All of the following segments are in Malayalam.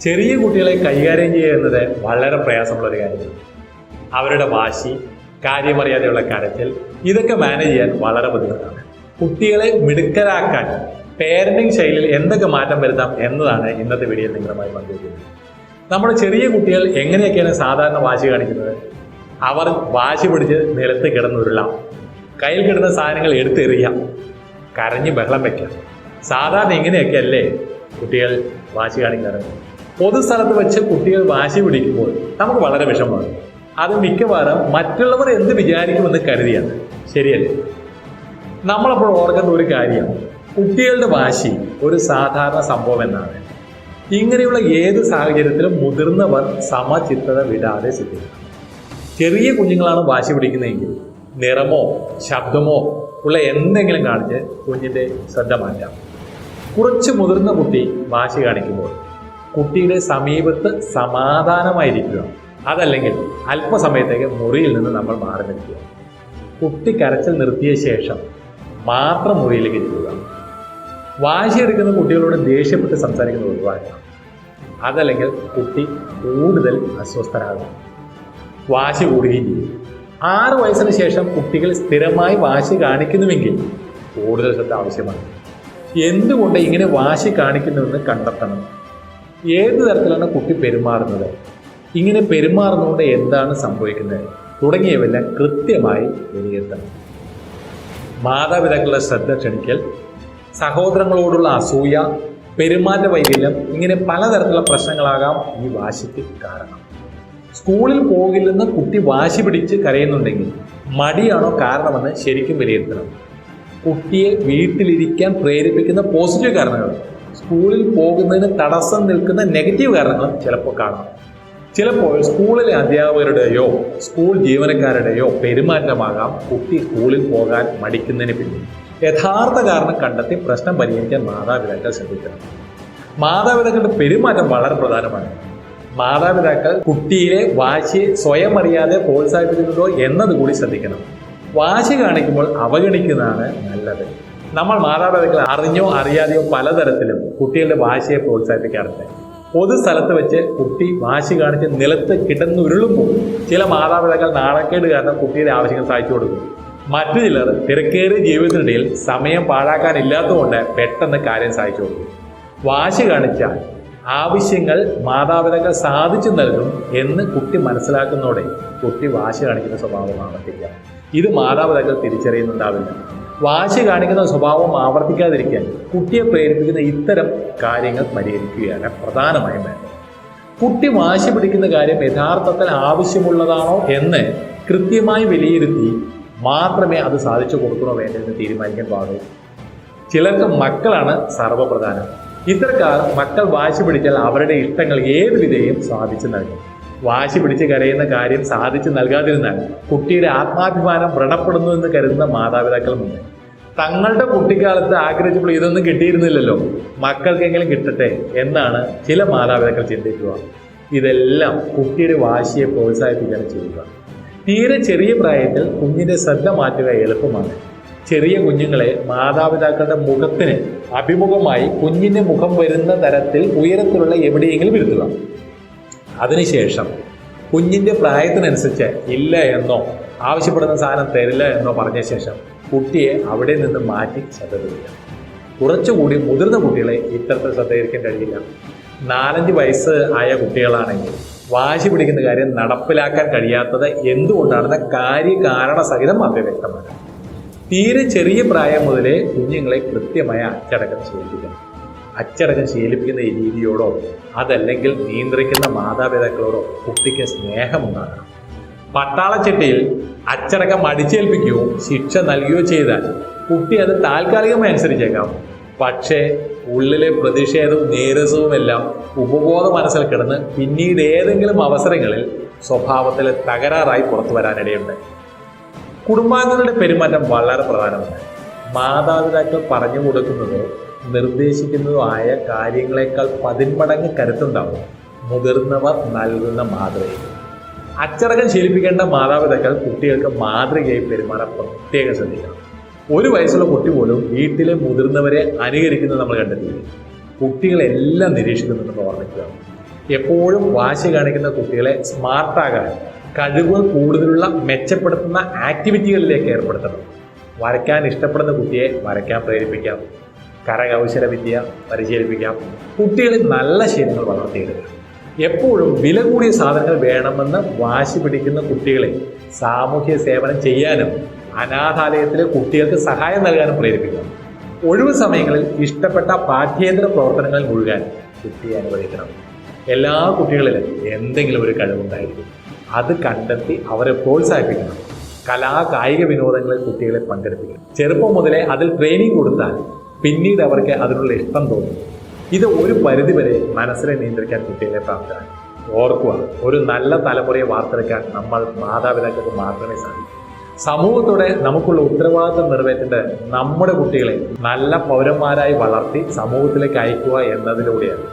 ചെറിയ കുട്ടികളെ കൈകാര്യം ചെയ്യുന്നത് വളരെ പ്രയാസമുള്ള ഒരു കാര്യമാണ്. അവരുടെ വാശി, കാര്യമറിയാതെയുള്ള കരച്ചിൽ, ഇതൊക്കെ മാനേജ് ചെയ്യാൻ വളരെ ബുദ്ധിമുട്ടാണ്. കുട്ടികളെ മിടുക്കരാക്കാൻ പേരന്റിങ് ശൈലിയിൽ എന്തൊക്കെ മാറ്റം വരുത്താം എന്നതാണ് ഇന്നത്തെ വീഡിയോയിൽ നിങ്ങളുമായി പങ്കുവയ്ക്കുന്നത്. നമ്മുടെ ചെറിയ കുട്ടികൾ എങ്ങനെയൊക്കെയാണ് സാധാരണ വാശി കാണിക്കുന്നത്? അവർ വാശി പിടിച്ച് നിലത്ത് കിടന്നുരുളാം, കയ്യിൽ കിടന്ന സാധനങ്ങൾ എടുത്തെറിയാം, കരഞ്ഞ് ബഹളം വയ്ക്കാം. സാധാരണ ഇങ്ങനെയൊക്കെ അല്ലേ കുട്ടികൾ വാശി കാണിക്കാറുണ്ട്. പൊതുസ്ഥലത്ത് വെച്ച് കുട്ടികൾ വാശി പിടിക്കുമ്പോൾ നമുക്ക് വളരെ വിഷമമാണ്. അത് മിക്കവാറും മറ്റുള്ളവർ എന്ത് വിചാരിക്കുമെന്ന് കരുതിയാണ്. ശരിയല്ലേ? നമ്മളപ്പോൾ ഓർക്കേണ്ട ഒരു കാര്യം, കുട്ടികളുടെ വാശി ഒരു സാധാരണ സംഭവം എന്നാണ്. ഇങ്ങനെയുള്ള ഏത് സാഹചര്യത്തിലും മുതിർന്നവർ സമചിത്തത വിടാതെ ശ്രദ്ധിക്കണം. ചെറിയ കുഞ്ഞുങ്ങളാണ് വാശി പിടിക്കുന്നതെങ്കിൽ നിറമോ ശബ്ദമോ ഉള്ള എന്തെങ്കിലും കാണിച്ച് കുഞ്ഞിൻ്റെ ശ്രദ്ധ മാറ്റാം. കുറച്ച് മുതിർന്ന കുട്ടി വാശി കാണിക്കുമ്പോൾ കുട്ടിയുടെ സമീപത്ത് സമാധാനമായിരിക്കുക, അതല്ലെങ്കിൽ അല്പസമയത്തേക്ക് മുറിയിൽ നിന്ന് നമ്മൾ മാറി നിൽക്കുക. കുട്ടി കരച്ചിൽ നിർത്തിയ ശേഷം മാത്രം മുറിയിലേക്ക് ഇരിക്കുക. വാശിയെടുക്കുന്ന കുട്ടികളോട് ദേഷ്യപ്പെട്ട് സംസാരിക്കുന്നത് ഒഴിവാക്കണം, അതല്ലെങ്കിൽ കുട്ടി കൂടുതൽ അസ്വസ്ഥനാകും, വാശി കൂടുകയും ചെയ്യും. 6 വയസ്സിന് ശേഷം കുട്ടികൾ സ്ഥിരമായി വാശി കാണിക്കുന്നുവെങ്കിൽ കൂടുതൽ ശ്രദ്ധ ആവശ്യമാണ്. എന്തുകൊണ്ട് ഇങ്ങനെ വാശി കാണിക്കുന്നുവെന്ന് കണ്ടെത്തണം. ഏത് തരത്തിലാണ് കുട്ടി പെരുമാറുന്നത്, ഇങ്ങനെ പെരുമാറുന്നതുകൊണ്ട് എന്താണ് സംഭവിക്കുന്നത് തുടങ്ങിയവയെല്ലാം കൃത്യമായി വിലയിരുത്തണം. മാതാപിതാക്കളുടെ ശ്രദ്ധ ക്ഷണിക്കൽ, സഹോദരങ്ങളോടുള്ള അസൂയ, പെരുമാറ്റ വൈകല്യം, ഇങ്ങനെ പലതരത്തിലുള്ള പ്രശ്നങ്ങളാകാം ഈ വാശിക്ക് കാരണം. സ്കൂളിൽ പോകില്ലെന്ന് കുട്ടി വാശി പിടിച്ച് കരയുന്നുണ്ടെങ്കിൽ മടിയാണോ കാരണമെന്ന് ശരിക്കും വിലയിരുത്തണം. കുട്ടിയെ വീട്ടിലിരിക്കാൻ പ്രേരിപ്പിക്കുന്ന പോസിറ്റീവ് കാരണങ്ങൾ, സ്കൂളിൽ പോകുന്നതിന് തടസ്സം നിൽക്കുന്ന നെഗറ്റീവ് കാരണങ്ങളും ചിലപ്പോൾ കാണാം. ചിലപ്പോൾ സ്കൂളിലെ അധ്യാപകരുടെയോ സ്കൂൾ ജീവനക്കാരുടെയോ പെരുമാറ്റമാകാം കുട്ടി സ്കൂളിൽ പോകാൻ മടിക്കുന്നതിന് പിന്നിൽ. യഥാർത്ഥ കാരണം കണ്ടെത്തി പ്രശ്നം പരിഹരിക്കാൻ മാതാപിതാക്കൾ ശ്രദ്ധിക്കണം. മാതാപിതാക്കളുടെ പെരുമാറ്റം വളരെ പ്രധാനമാണ്. മാതാപിതാക്കൾ കുട്ടിയിലെ വാശിയെ സ്വയം അറിയാതെ പ്രോത്സാഹിപ്പിക്കുന്നുണ്ടോ എന്നത് കൂടി ശ്രദ്ധിക്കണം. വാശി കാണിക്കുമ്പോൾ അവഗണിക്കുന്നതാണ് നല്ലത്. നമ്മൾ മാതാപിതാക്കൾ അറിഞ്ഞോ അറിയാതെയോ പലതരത്തിലും കുട്ടികളുടെ വാശിയെ പ്രോത്സാഹിപ്പിക്കാറുണ്ട്. പൊതുസ്ഥലത്ത് വെച്ച് കുട്ടി വാശി കാണിച്ച് നിലത്ത് കിടന്നുരുളുമ്പോൾ ചില മാതാപിതാക്കൾ നാണക്കേട് കാരണം കുട്ടിയുടെ ആവശ്യങ്ങൾ സാധിച്ചു കൊടുക്കും. മറ്റു ചിലർ തിരക്കേറിയ ജീവിതത്തിനിടയിൽ സമയം പാഴാക്കാനില്ലാത്തതുകൊണ്ട് പെട്ടെന്ന് കാര്യം സാധിച്ചു കൊടുക്കും. വാശി കാണിച്ചാൽ ആവശ്യങ്ങൾ മാതാപിതാക്കൾ സാധിച്ചു നൽകും എന്ന് കുട്ടി മനസ്സിലാക്കുന്നതോടെ കുട്ടി വാശി കാണിക്കുന്ന സ്വഭാവം ആവർത്തിക്കുക. ഇത് മാതാപിതാക്കൾ തിരിച്ചറിയുന്നുണ്ടാവില്ല. വാശി കാണിക്കുന്ന സ്വഭാവം ആവർത്തിക്കാതിരിക്കാൻ കുട്ടിയെ പ്രേരിപ്പിക്കുന്ന ഇത്തരം കാര്യങ്ങൾ പരിഹരിക്കുകയാണ് പ്രധാനമായും വേണ്ടത്. കുട്ടി വാശി പിടിക്കുന്ന കാര്യം യഥാർത്ഥത്തിൽ ആവശ്യമുള്ളതാണോ എന്ന് കൃത്യമായി വിലയിരുത്തി മാത്രമേ അത് സാധിച്ചു കൊടുക്കണോ വേണ്ടതെന്ന് തീരുമാനിക്കാൻ പാടുള്ളൂ. ചിലർക്ക് മക്കളാണ് സർവ്വപ്രധാനം. ഇത്തരക്കാർ മക്കൾ വാശി പിടിച്ചാൽ അവരുടെ ഇഷ്ടങ്ങൾ ഏത് വിധേയം സാധിച്ചു നൽകും. വാശി പിടിച്ച് കരയുന്ന കാര്യം സാധിച്ചു നൽകാതിരുന്നാൽ കുട്ടിയുടെ ആത്മാഭിമാനം വ്രണപ്പെടുന്നു എന്ന് കരുതുന്ന മാതാപിതാക്കളുമുണ്ട്. തങ്ങളുടെ കുട്ടിക്കാലത്ത് ആഗ്രഹിച്ചപ്പോൾ ഇതൊന്നും കിട്ടിയിരുന്നില്ലല്ലോ, മക്കൾക്കെങ്കിലും കിട്ടട്ടെ എന്നാണ് ചില മാതാപിതാക്കൾ ചിന്തിക്കുക. ഇതെല്ലാം കുട്ടിയുടെ വാശിയെ പ്രോത്സാഹിപ്പിക്കാൻ ചെയ്യുക. തീരെ ചെറിയ പ്രായത്തിൽ കുഞ്ഞിൻ്റെ ശ്രദ്ധ മാറ്റുക എളുപ്പമാണ്. ചെറിയ കുഞ്ഞുങ്ങളെ മാതാപിതാക്കളുടെ മുഖത്തിന് അഭിമുഖമായി കുഞ്ഞിൻ്റെ മുഖം വരുന്ന തരത്തിൽ ഉയരത്തിലുള്ള എവിടെയെങ്കിലും ഇരുത്തുക. അതിനുശേഷം കുഞ്ഞിൻ്റെ പ്രായത്തിനനുസരിച്ച് ഇല്ല എന്നോ ആവശ്യപ്പെടുന്ന സാധനം തരില്ല എന്നോ പറഞ്ഞ ശേഷം കുട്ടിയെ അവിടെ നിന്ന് മാറ്റി ശ്രദ്ധ തിരിക്കണം. കുറച്ചുകൂടി മുതിർന്ന കുട്ടികളെ ഇത്തരത്തിൽ ശ്രദ്ധയിരിക്കാൻ കഴിയില്ല. 4-5 വയസ്സ് ആയ കുട്ടികളാണെങ്കിൽ വാശി പിടിക്കുന്ന കാര്യം നടപ്പിലാക്കാൻ കഴിയാത്തത് എന്തുകൊണ്ടാണെന്ന കാര്യകാരണ സഹിതം മാത്രമേ വ്യക്തമാക്കാം. തീരെ ചെറിയ പ്രായം മുതലേ കുഞ്ഞുങ്ങളെ കൃത്യമായ അച്ചടക്കം ശീലിപ്പിക്കണം. അച്ചടക്കം ശീലിപ്പിക്കുന്ന ഈ രീതിയോടോ അതല്ലെങ്കിൽ നിയന്ത്രിക്കുന്ന മാതാപിതാക്കളോടോ കുട്ടിക്ക് സ്നേഹമുണ്ടാകണം. പട്ടാളച്ചിട്ടയിൽ അച്ചടക്കം അടിച്ചേൽപ്പിക്കുകയോ ശിക്ഷ നൽകുകയോ ചെയ്താൽ കുട്ടി അത് താൽക്കാലികമായി അനുസരിച്ചേക്കാം. പക്ഷേ ഉള്ളിലെ പ്രതിഷേധവും നീരസവുമെല്ലാം ഉപബോധ മനസ്സിൽ കിടന്ന് പിന്നീട് ഏതെങ്കിലും അവസരങ്ങളിൽ സ്വഭാവത്തിൽ തകരാറായി പുറത്തു വരാനിടയുണ്ട്. കുടുംബാംഗങ്ങളുടെ പെരുമാറ്റം വളരെ പ്രധാനമാണ്. മാതാപിതാക്കൾ പറഞ്ഞു കൊടുക്കുന്നതോ നിർദ്ദേശിക്കുന്നതോ ആയ കാര്യങ്ങളെക്കാൾ 10 മടങ്ങ് കരുത്തുണ്ടാവും മുതിർന്നവർ നൽകുന്ന മാതൃക. അച്ചടക്കം ശീലിപ്പിക്കേണ്ട മാതാപിതാക്കൾ കുട്ടികൾക്ക് മാതൃകയായി പെരുമാറാൻ പ്രത്യേകം ശ്രദ്ധിക്കണം. 1 വയസ്സുള്ള കുട്ടി പോലും വീട്ടിലെ മുതിർന്നവരെ അനുകരിക്കുന്നത് നമ്മൾ കണ്ടെത്തിയില്ല. കുട്ടികളെല്ലാം നിരീക്ഷിക്കുന്നുണ്ടെന്ന് ഓർമ്മിക്കുക. എപ്പോഴും വാശി കാണിക്കുന്ന കുട്ടികളെ സ്മാർട്ടാകാൻ കഴിവ് കൂടുതലുള്ള മെച്ചപ്പെടുത്തുന്ന ആക്ടിവിറ്റികളിലേക്ക് ഏർപ്പെടുത്തണം. വരയ്ക്കാൻ ഇഷ്ടപ്പെടുന്ന കുട്ടിയെ വരയ്ക്കാൻ പ്രേരിപ്പിക്കാം, കരകൗശല വിദ്യ പരിശീലിപ്പിക്കാം, കുട്ടികളിൽ നല്ല ശീലങ്ങൾ വളർത്തിയെടുക്കാം. എപ്പോഴും വില കൂടിയ സാധനങ്ങൾ വേണമെന്ന് വാശി പിടിക്കുന്ന കുട്ടികളെ സാമൂഹ്യ സേവനം ചെയ്യാനും അനാഥാലയത്തിലെ കുട്ടികൾക്ക് സഹായം നൽകാനും പ്രേരിപ്പിക്കണം. ഒഴിവു സമയങ്ങളിൽ ഇഷ്ടപ്പെട്ട പാഠ്യേതര പ്രവർത്തനങ്ങളിൽ മുഴുകാൻ കുട്ടിയെ അനുവദിക്കണം. എല്ലാ കുട്ടികളിലും എന്തെങ്കിലും ഒരു കഴിവുണ്ടായിരിക്കും. അത് കണ്ടെത്തി അവരെ പ്രോത്സാഹിപ്പിക്കണം. കായിക വിനോദങ്ങളിൽ കുട്ടികളെ പങ്കെടുപ്പിക്കണം. ചെറുപ്പം മുതലേ അതിൽ ട്രെയിനിങ് കൊടുത്താൽ പിന്നീട് അവർക്ക് അതിനുള്ള ഇഷ്ടം തോന്നും. ഇത് ഒരു പരിധിവരെ മനസ്സിനെ നിയന്ത്രിക്കാൻ കുട്ടികളെ പ്രാപ്തരാണ്. ഓർക്കുക, ഒരു നല്ല തലമുറയെ വാർത്തെടുക്കാൻ നമ്മൾ മാതാപിതാക്കൾക്ക് മാത്രമേ സാധിക്കൂ. സമൂഹത്തോടെ നമുക്കുള്ള ഉത്തരവാദിത്വം നിറവേറ്റേണ്ടത് നമ്മുടെ കുട്ടികളെ നല്ല പൗരന്മാരായി വളർത്തി സമൂഹത്തിലേക്ക് അയക്കുക എന്നതിലൂടെയാണ്.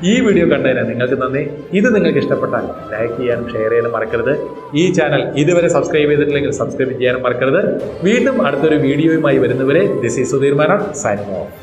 ഈ വീഡിയോ കണ്ടതിന് നിങ്ങൾക്ക് നന്ദി. ഇത് നിങ്ങൾക്ക് ഇഷ്ടപ്പെട്ടാൽ ലൈക്ക് ചെയ്യാനും ഷെയർ ചെയ്യാനും മറക്കരുത്. ഈ ചാനൽ ഇതുവരെ സബ്സ്ക്രൈബ് ചെയ്തിട്ടില്ലെങ്കിൽ സബ്സ്ക്രൈബ് ചെയ്യാനും മറക്കരുത്. വീണ്ടും അടുത്തൊരു വീഡിയോയുമായി വരുന്നവരെ this is Sudheer Menon signing off.